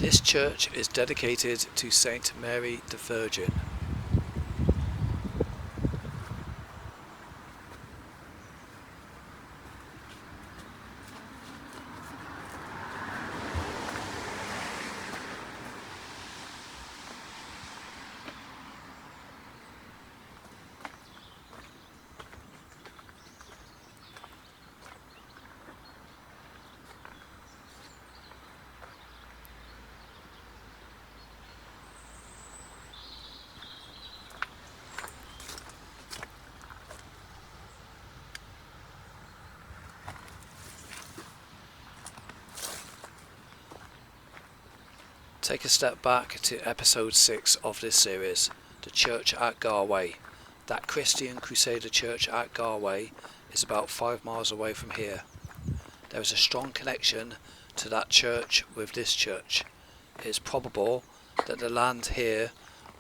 This church is dedicated to Saint Mary the Virgin. Take a step back to episode 6 of this series, the church at Galway. That Christian Crusader church at Galway is about 5 miles away from here. There is a strong connection to that church with this church. It is probable that the land here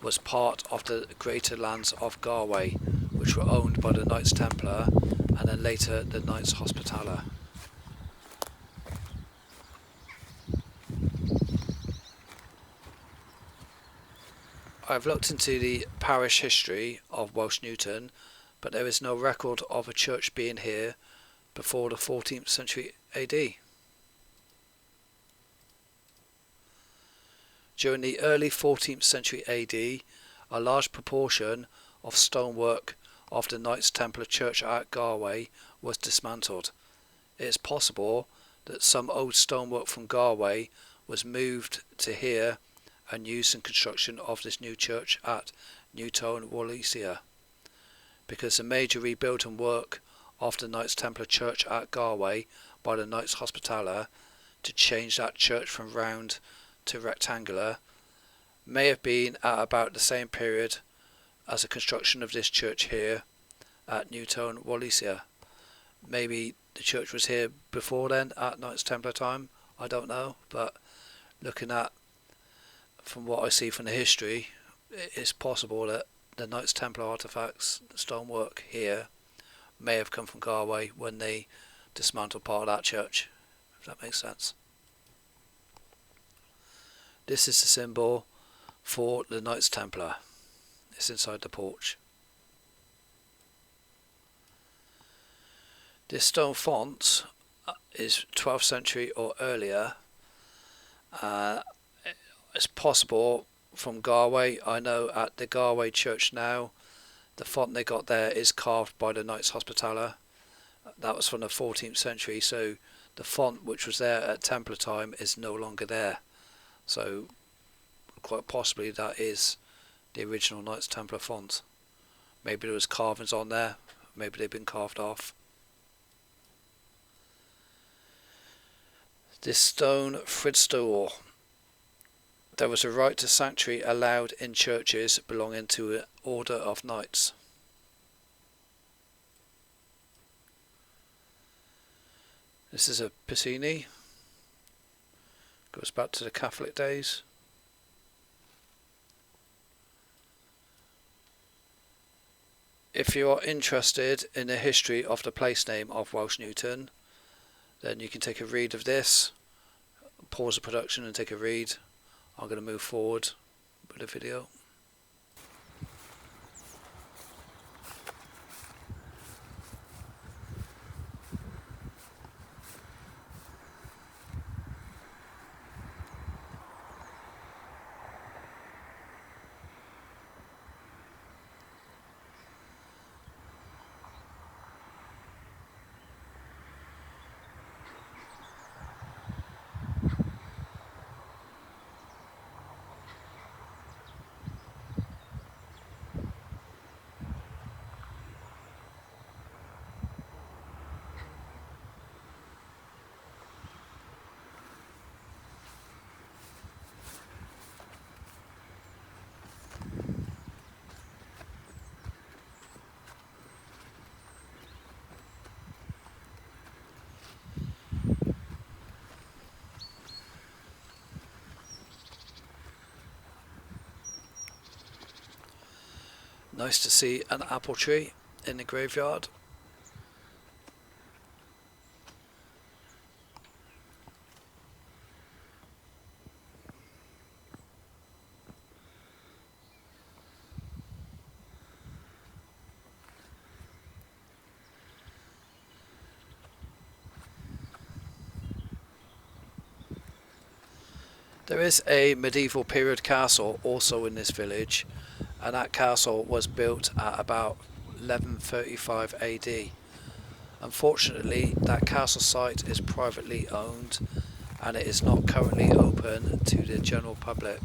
was part of the greater lands of Galway, which were owned by the Knights Templar and then later the Knights Hospitaller. I've looked into the parish history of Welsh Newton, but there is no record of a church being here before the 14th century AD. During the early 14th century AD, a large proportion of stonework of the Knights Templar church at Galway was dismantled. It is possible that some old stonework from Galway was moved to here and used in construction of this new church at Newton, Wallesia, because the major rebuilding work of the Knights Templar church at Galway by the Knights Hospitaller to change that church from round to rectangular may have been at about the same period as the construction of this church here at Newton, Wallesia. Maybe the church was here before then at Knights Templar time, I don't know, but looking at from what I see from the history, it's possible that the Knights Templar artefacts, the stonework here, may have come from Galway when they dismantled part of that church, if that makes sense. This is the symbol for the Knights Templar. It's inside the porch. This stone font is 12th century or earlier. It's possible from Galway. I know at the Galway church now, the font they got there is carved by the Knights Hospitaller. That was from the 14th century, so the font which was there at Templar time is no longer there. So quite possibly that is the original Knights Templar font. Maybe there was carvings on there, maybe they've been carved off. This stone Fridstore. There was a right to sanctuary allowed in churches belonging to an order of knights. This is a Piscini. Goes back to the Catholic days. If you are interested in the history of the place name of Welsh Newton, then you can take a read of this, pause the production and take a read. I'm going to move forward with the video. Nice to see an apple tree in the graveyard. There is a medieval period castle also in this village, and that castle was built at about 1135 AD. Unfortunately, that castle site is privately owned and it is not currently open to the general public.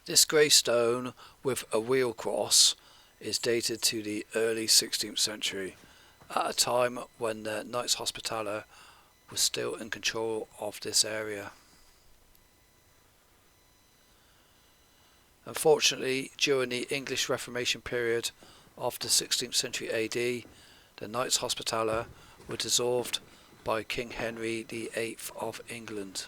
This grey stone with a wheel cross is dated to the early 16th century, at a time when the Knights Hospitaller was still in control of this area. Unfortunately, during the English Reformation period of the 16th century AD, the Knights Hospitaller were dissolved by King Henry VIII of England.